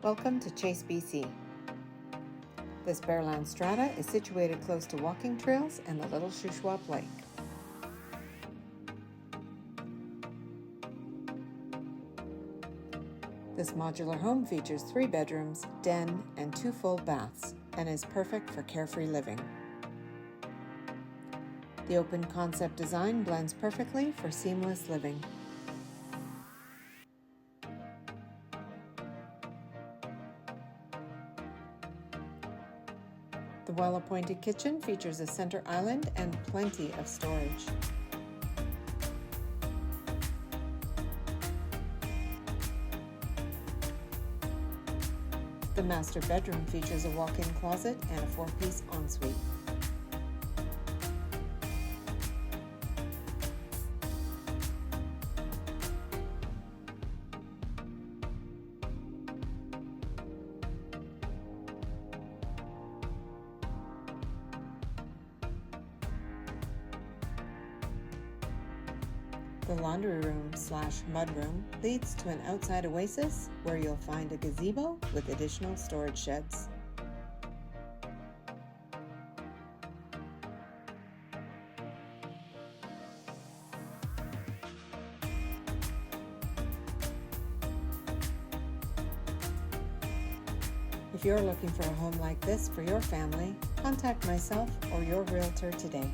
Welcome to Chase, BC. This Bare Land Strata is situated close to walking trails and the Little Shuswap Lake. This modular home features 3 bedrooms, den, and 2 full baths, and is perfect for carefree living. The open concept design blends perfectly for seamless living. The well-appointed kitchen features a center island and plenty of storage. The master bedroom features a walk-in closet and a 4-piece ensuite. The laundry room / mudroom leads to an outside oasis where you'll find a gazebo with additional storage sheds. If you're looking for a home like this for your family, contact myself or your Realtor today.